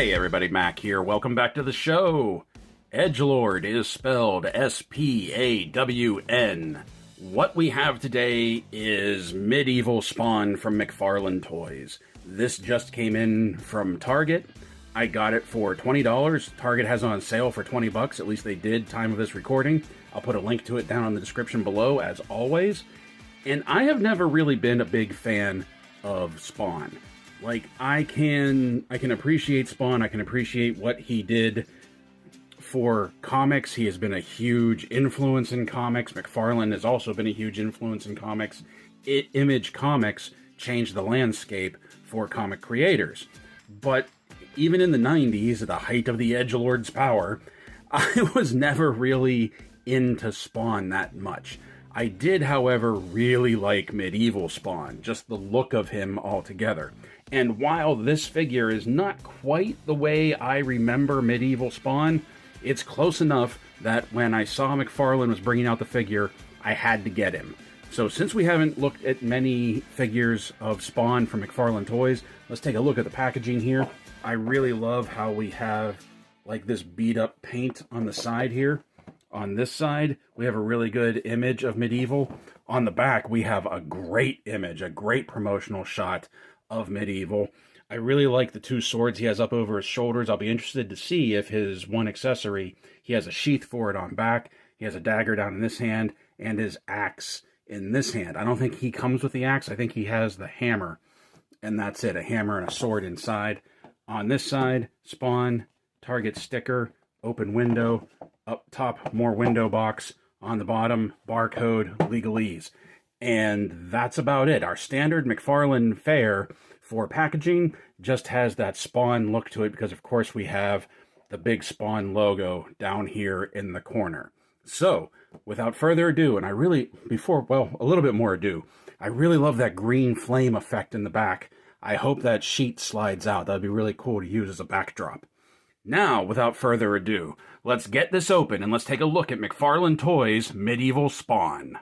Hey everybody, Mac here. Welcome back to the show. Edgelord is spelled S-P-A-W-N. What we have today is Medieval Spawn from McFarlane Toys. This just came in from Target. I got it for $20. Target has it on sale for 20 bucks. At least they did time of this recording. I'll put a link to it down in the description below, as always. And I have never really been a big fan of Spawn. Like, I can appreciate Spawn. I can appreciate what he did for comics. He has been a huge influence in comics. McFarlane has also been a huge influence in comics. Image Comics changed the landscape for comic creators. But even in the 90s, at the height of the Edgelord's power, I was never really into Spawn that much. I did, however, really like Medieval Spawn, just the look of him altogether. And while this figure is not quite the way I remember Medieval Spawn, it's close enough that when I saw McFarlane was bringing out the figure, I had to get him. So since we haven't looked at many figures of Spawn from McFarlane Toys, let's take a look at the packaging here. I really love how we have like this beat up paint on the side here. On this side, we have a really good image of Medieval. On the back, we have a great image, a great promotional shot of Medieval. I really like the two swords he has up over his shoulders. I'll be interested to see if his one accessory, he has a sheath for it on back. He has a dagger down in this hand and his axe in this hand. I don't think he comes with the axe. I think he has the hammer, and that's it, a hammer and a sword inside. On this side, Spawn, Target sticker, open window. Up top, more window box. On the bottom, barcode, legalese. And that's about it. Our standard McFarlane fare for packaging just has that Spawn look to it because, of course, we have the big Spawn logo down here in the corner. So, without further ado, and I really, a little bit more ado, I really love that green flame effect in the back. I hope that sheet slides out. That'd be really cool to use as a backdrop. Now, without further ado, let's get this open and let's take a look at McFarlane Toys' Medieval Spawn.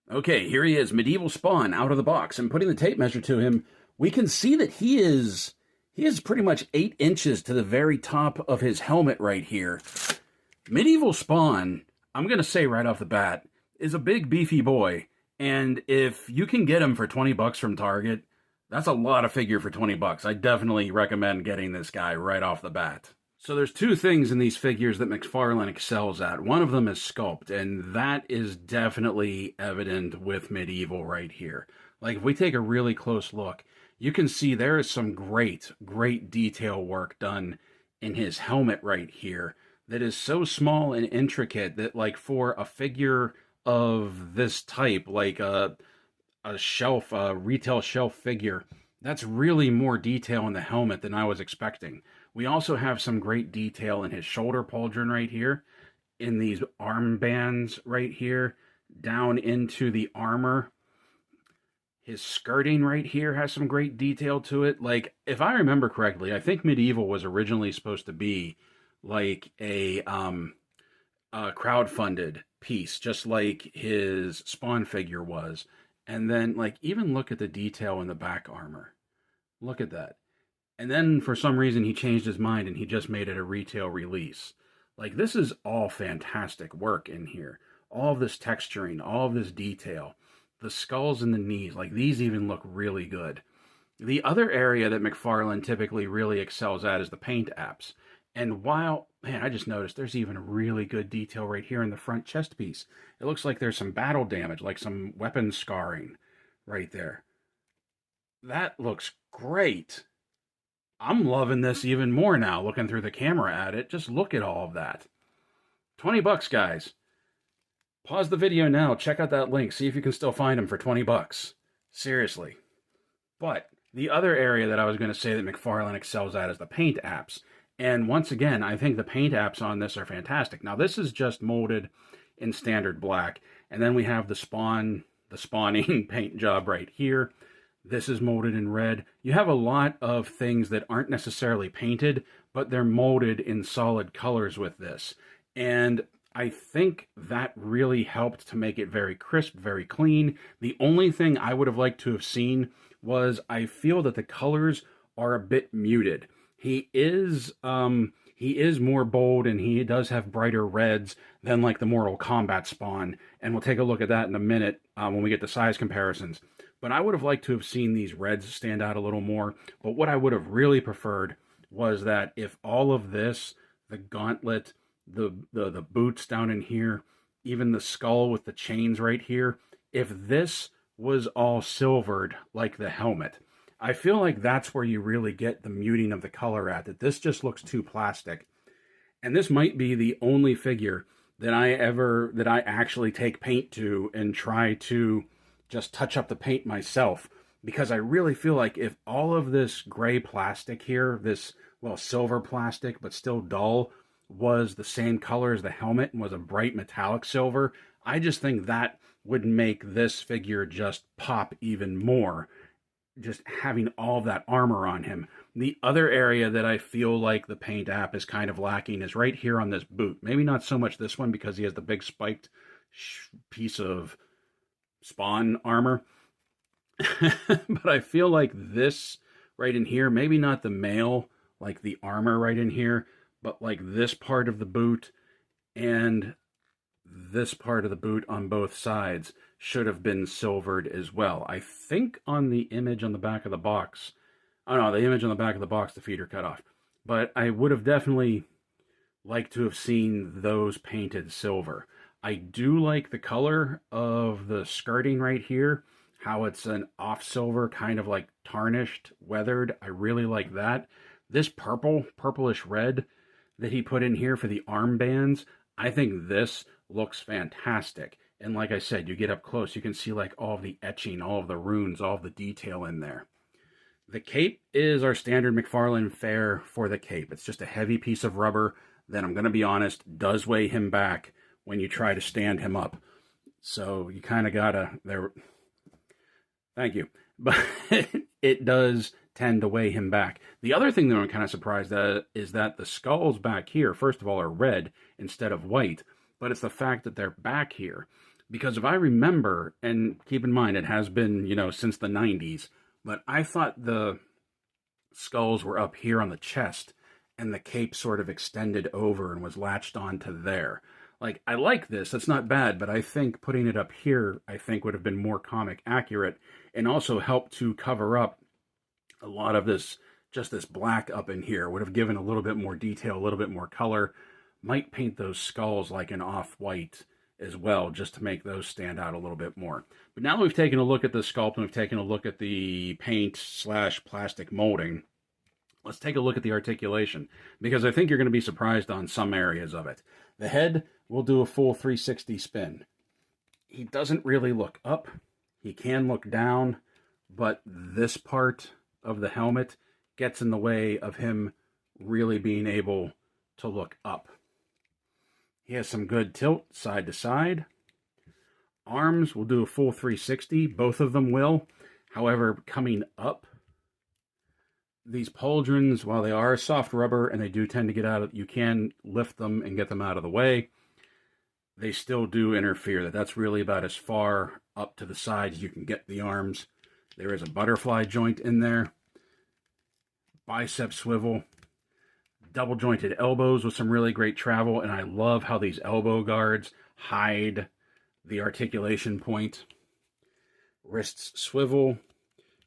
Okay, here he is, Medieval Spawn, out of the box. And putting the tape measure to him, we can see that he is pretty much 8 inches to the very top of his helmet right here. Medieval Spawn, I'm going to say right off the bat, is a big, beefy boy. And if you can get him for 20 bucks from Target, that's a lot of figure for 20 bucks. I definitely recommend getting this guy right off the bat. So there's two things in these figures that McFarlane excels at. One of them is sculpt, and that is definitely evident with Medieval right here. Like, if we take a really close look, you can see there is some great detail work done in his helmet right here that is so small and intricate that, like, for a figure of this type, like a retail shelf figure, that's really more detail in the helmet than I was expecting. We also have some great detail in his shoulder pauldron right here, in these armbands right here, down into the armor. His skirting right here has some great detail to it. Like, if I remember correctly, I think Medieval was originally supposed to be like a crowdfunded piece, just like his Spawn figure was. And then, like, even look at the detail in the back armor. Look at that. And then, for some reason, he changed his mind and he just made it a retail release. Like, this is all fantastic work in here. All of this texturing, all of this detail. The skulls and the knees, like, these even look really good. The other area that McFarlane typically really excels at is the paint apps. And while, man, I just noticed there's even really good detail right here in the front chest piece. It looks like there's some battle damage, like some weapon scarring right there. That looks great. I'm loving this even more now, looking through the camera at it. Just look at all of that. 20 bucks, guys. Pause the video now, check out that link, see if you can still find them for 20 bucks. Seriously. But the other area that I was going to say that McFarlane excels at is the paint apps. And once again, I think the paint apps on this are fantastic. Now, this is just molded in standard black. And then we have the spawning paint job right here. This is molded in red. You have a lot of things that aren't necessarily painted, but they're molded in solid colors with this. And I think that really helped to make it very crisp, very clean. The only thing I would have liked to have seen was I feel that the colors are a bit muted. He is more bold, and he does have brighter reds than like the Mortal Kombat Spawn, and we'll take a look at that in a minute when we get to size comparisons. But I would have liked to have seen these reds stand out a little more. But what I would have really preferred was that if all of this, the gauntlet, the boots down in here, even the skull with the chains right here, if this was all silvered like the helmet, I feel like that's where you really get the muting of the color at, that this just looks too plastic. And this might be the only figure that I actually take paint to and try to just touch up the paint myself, because I really feel like if all of this gray plastic here, this, well, silver plastic, but still dull, was the same color as the helmet and was a bright metallic silver, I just think that would make this figure just pop even more, just having all of that armor on him. The other area that I feel like the paint app is kind of lacking is right here on this boot. Maybe not so much this one because he has the big spiked piece of Spawn armor. But I feel like this right in here, maybe not the mail, like the armor right in here, but like this part of the boot and this part of the boot on both sides should have been silvered as well. I think on the image on the back of the box, oh no, the image on the back of the box, the feet are cut off. But I would have definitely liked to have seen those painted silver. I do like the color of the skirting right here, how it's an off silver, kind of like tarnished, weathered. I really like that. This purplish red that he put in here for the armbands, I think this looks fantastic. And like I said, you get up close, you can see like all of the etching, all of the runes, all of the detail in there. The cape is our standard McFarlane fare for the cape. It's just a heavy piece of rubber that, I'm going to be honest, does weigh him back when you try to stand him up. So you kind of gotta, thank you. But it does tend to weigh him back. The other thing that I'm kind of surprised at is that the skulls back here, first of all, are red instead of white. But it's the fact that they're back here. Because if I remember, and keep in mind, it has been, since the 90s, but I thought the skulls were up here on the chest, and the cape sort of extended over and was latched onto there. Like, I like this, it's not bad, but I think putting it up here, I think would have been more comic accurate, and also helped to cover up a lot of this, just this black up in here, would have given a little bit more detail, a little bit more color. Might paint those skulls like an off-white as well, just to make those stand out a little bit more. But now that we've taken a look at the sculpt and we've taken a look at the paint/plastic molding, let's take a look at the articulation, because I think you're going to be surprised on some areas of it. The head will do a full 360 spin. He doesn't really look up. He can look down, but this part of the helmet gets in the way of him really being able to look up. He has some good tilt side to side. Arms will do a full 360. Both of them will. However, coming up, these pauldrons, while they are soft rubber and they do tend to get out of, you can lift them and get them out of the way, they still do interfere. That's really about as far up to the sides as you can get the arms. There is a butterfly joint in there. Bicep swivel. Double jointed elbows with some really great travel, and I love how these elbow guards hide the articulation point. Wrists swivel,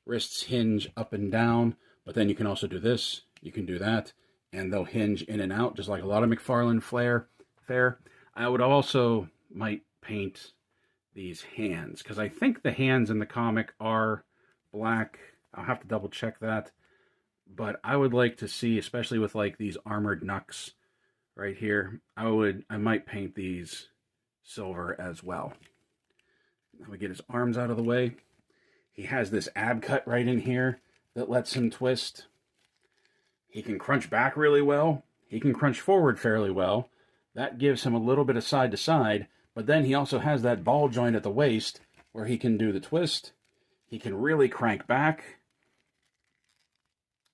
wrists hinge up and down, but then you can also do this, you can do that, and they'll hinge in and out, just like a lot of McFarlane fare. I would also might paint these hands, because I think the hands in the comic are black. I'll have to double check that. But I would like to see, especially with like these armored knucks right here, I might paint these silver as well. Now we get his arms out of the way. He has this ab cut right in here that lets him twist. He can crunch back really well. He can crunch forward fairly well. That gives him a little bit of side to side, but then he also has that ball joint at the waist where he can do the twist. He can really crank back.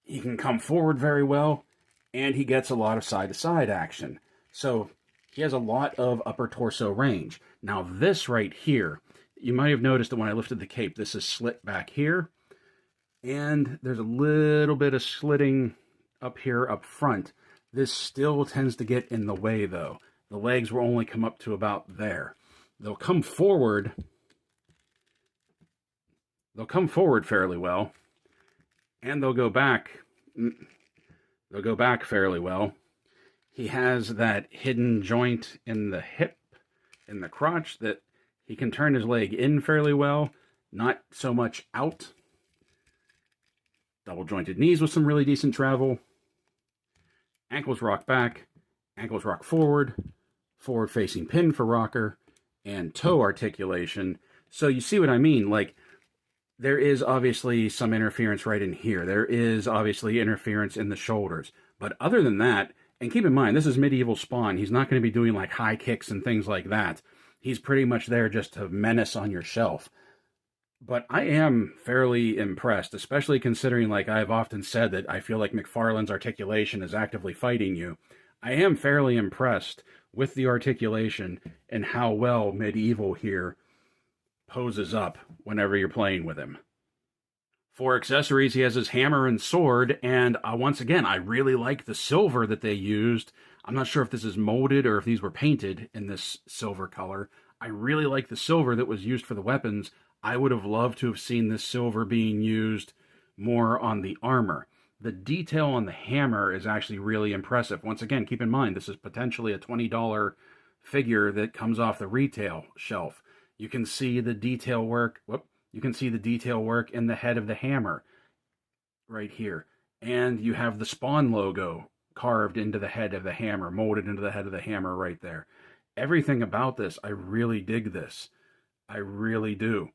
He can come forward very well, and he gets a lot of side-to-side action. So he has a lot of upper torso range. Now this right here, you might have noticed that when I lifted the cape, this is slit back here, and there's a little bit of slitting up here up front. This still tends to get in the way, though. The legs will only come up to about there. They'll come forward. They'll come forward fairly well, and they'll go back. They'll go back fairly well. He has that hidden joint in the hip, in the crotch, that he can turn his leg in fairly well, not so much out. Double jointed knees with some really decent travel. Ankles rock back, ankles rock forward, forward facing pin for rocker, and toe articulation. So you see what I mean? Like, there is obviously some interference right in here. There is obviously interference in the shoulders. But other than that, and keep in mind, this is medieval Spawn. He's not going to be doing like high kicks and things like that. He's pretty much there just to menace on your shelf. But I am fairly impressed, especially considering, like I've often said, that I feel like McFarlane's articulation is actively fighting you. I am fairly impressed with the articulation and how well Medieval here poses up whenever you're playing with him. For accessories, he has his hammer and sword, and once again, I really like the silver that they used. I'm not sure if this is molded or if these were painted in this silver color. I really like the silver that was used for the weapons. I would have loved to have seen this silver being used more on the armor. The detail on the hammer is actually really impressive. Once again, keep in mind, this is potentially a $20 figure that comes off the retail shelf. You can see the detail work. You can see the detail work in the head of the hammer right here. And you have the Spawn logo carved into the head of the hammer, molded into the head of the hammer right there. Everything about this, I really dig this. I really do.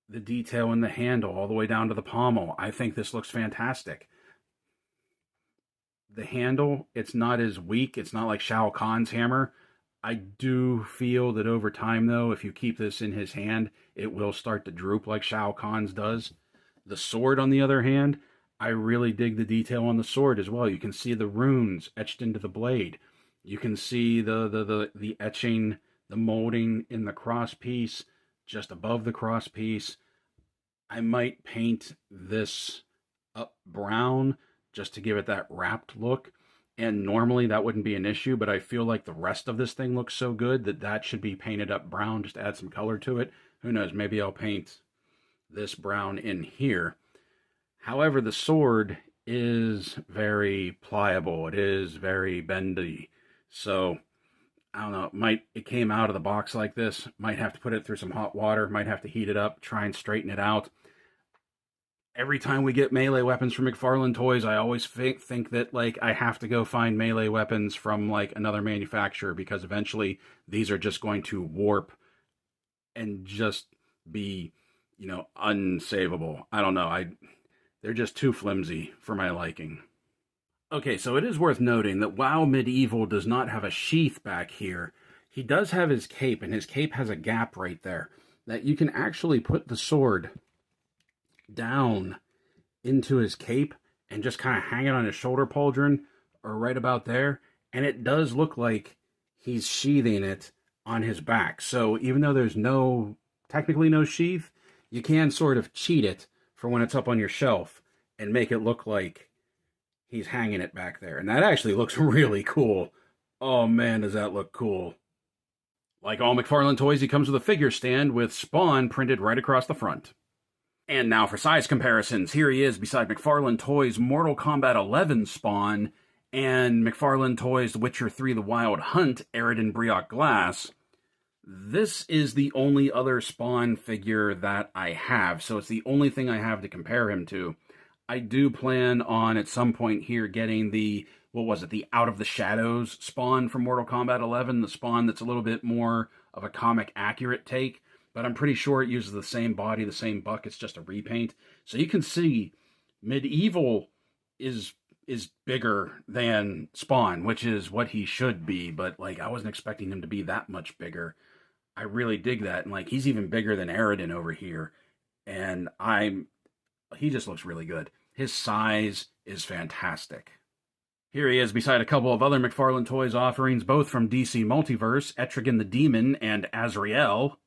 The detail in the handle all the way down to the pommel. I think this looks fantastic. The handle, it's not as weak. It's not like Shao Kahn's hammer. I do feel that over time, though, if you keep this in his hand, it will start to droop like Shao Kahn's does. The sword, on the other hand, I really dig the detail on the sword as well. You can see the runes etched into the blade. You can see the etching, the molding in the cross piece, just above the cross piece. I might paint this up brown just to give it that wrapped look. And normally that wouldn't be an issue, but I feel like the rest of this thing looks so good that that should be painted up brown just to add some color to it. Who knows, maybe I'll paint this brown in here. However, the sword is very pliable. It is very bendy. So I don't know, it came out of the box like this. Might have to put it through some hot water, might have to heat it up, try and straighten it out. Every time we get melee weapons from McFarlane Toys, I always think that, like, I have to go find melee weapons from, like, another manufacturer, because eventually these are just going to warp and just be, you know, unsavable. I don't know. They're just too flimsy for my liking. Okay, so it is worth noting that while Medieval does not have a sheath back here, he does have his cape, and his cape has a gap right there that you can actually put the sword down into his cape and just kind of hang it on his shoulder pauldron or right about there, and it does look like he's sheathing it on his back. So even though there's technically no sheath, you can sort of cheat it for when it's up on your shelf and make it look like he's hanging it back there. And that actually looks really cool. Oh man, does that look cool. Like all McFarlane Toys, he comes with a figure stand with Spawn printed right across the front. And now for size comparisons. Here he is beside McFarlane Toys' Mortal Kombat 11 Spawn and McFarlane Toys' The Witcher 3 The Wild Hunt Eridan Brioc Glass. This is the only other Spawn figure that I have, so it's the only thing I have to compare him to. I do plan on, at some point here, getting the, the Out of the Shadows Spawn from Mortal Kombat 11, the Spawn that's a little bit more of a comic-accurate take. But I'm pretty sure it uses the same body, the same buck. It's just a repaint. So you can see Medieval is bigger than Spawn, which is what he should be. But, like, I wasn't expecting him to be that much bigger. I really dig that. And, like, he's even bigger than Eridan over here. And he just looks really good. His size is fantastic. Here he is beside a couple of other McFarlane Toys offerings, both from DC Multiverse, Etrigan the Demon and Azrael.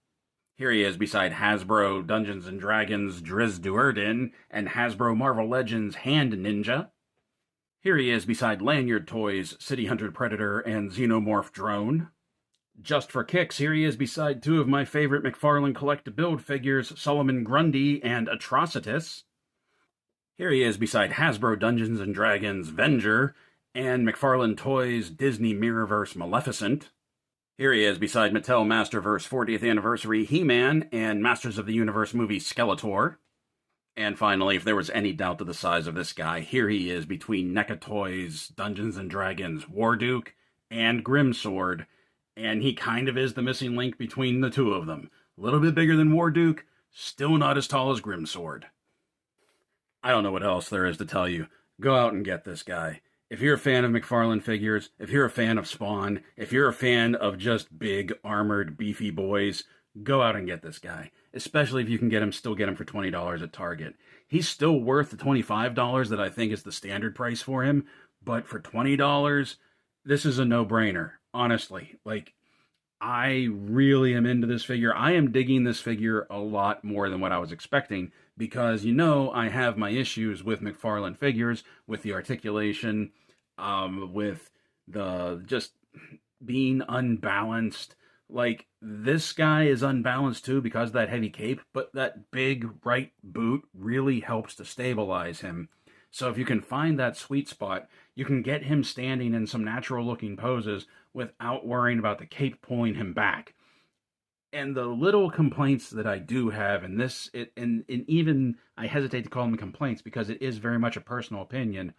Here he is beside Hasbro Dungeons & Dragons Driz Duerdin and Hasbro Marvel Legends Hand Ninja. Here he is beside Lanyard Toys, City Hunter Predator, and Xenomorph Drone. Just for kicks, here he is beside two of my favorite McFarlane collect-to-build figures, Solomon Grundy and Atrocitus. Here he is beside Hasbro Dungeons & Dragons Venger and McFarlane Toys Disney Mirrorverse Maleficent. Here he is beside Mattel Masterverse 40th Anniversary He-Man and Masters of the Universe movie Skeletor. And finally, if there was any doubt to the size of this guy, here he is between NECA Toys Dungeons & Dragons Warduke and Grimsword, and he kind of is the missing link between the two of them. A little bit bigger than Warduke, still not as tall as Grimsword. I don't know what else there is to tell you. Go out and get this guy. If you're a fan of McFarlane figures, if you're a fan of Spawn, if you're a fan of just big, armored, beefy boys, go out and get this guy. Especially if you can still get him for $20 at Target. He's still worth the $25 that I think is the standard price for him, but for $20, this is a no-brainer. Honestly, I really am into this figure. I am digging this figure a lot more than what I was expecting because, I have my issues with McFarlane figures, with the articulation, with the just being unbalanced. This guy is unbalanced too because of that heavy cape, but that big right boot really helps to stabilize him. So if you can find that sweet spot, you can get him standing in some natural looking poses without worrying about the cape pulling him back. And the little complaints that I do have, and even I hesitate to call them complaints because it is very much a personal opinion,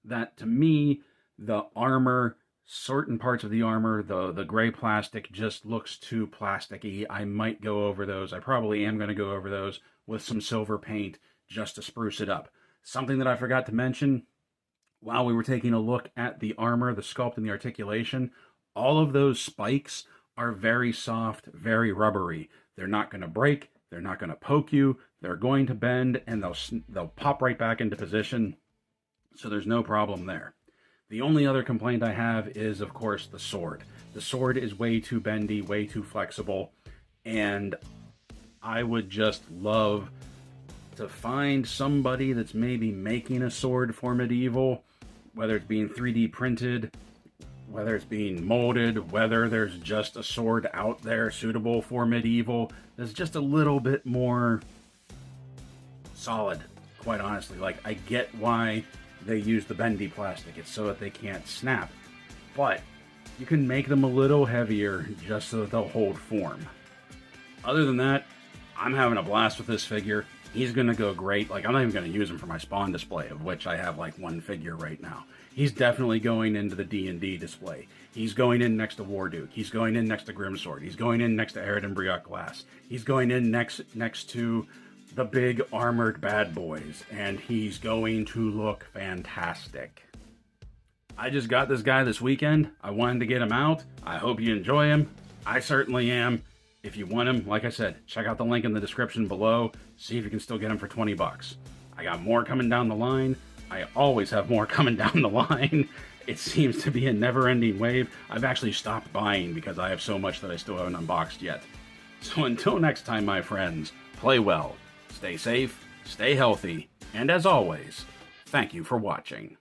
that to me, the armor, certain parts of the armor, the gray plastic just looks too plasticky. I might go over those. I probably am going to go over those with some silver paint just to spruce it up. Something that I forgot to mention, while we were taking a look at the armor, the sculpt, and the articulation, all of those spikes are very soft, very rubbery. They're not going to break, they're not going to poke you, they're going to bend, and they'll pop right back into position, so there's no problem there. The only other complaint I have is, of course, the sword. The sword is way too bendy, way too flexible, and I would just love to find somebody that's maybe making a sword for Medieval, whether it's being 3D printed, whether it's being molded, whether there's just a sword out there suitable for Medieval that's just a little bit more solid, quite honestly. I get why they use the bendy plastic. It's so that they can't snap. But you can make them a little heavier just so that they'll hold form. Other than that, I'm having a blast with this figure. He's going to go great. I'm not even going to use him for my Spawn display, of which I have one figure right now. He's definitely going into the D&D display. He's going in next to Warduke. He's going in next to Grimsword. He's going in next to Arid Briot Glass. He's going in next to the big armored bad boys. And he's going to look fantastic. I just got this guy this weekend. I wanted to get him out. I hope you enjoy him. I certainly am. If you want him, like I said, check out the link in the description below. See if you can still get him for 20 bucks. I got more coming down the line. I always have more coming down the line. It seems to be a never-ending wave. I've actually stopped buying because I have so much that I still haven't unboxed yet. So until next time, my friends, play well, stay safe, stay healthy, and as always, thank you for watching.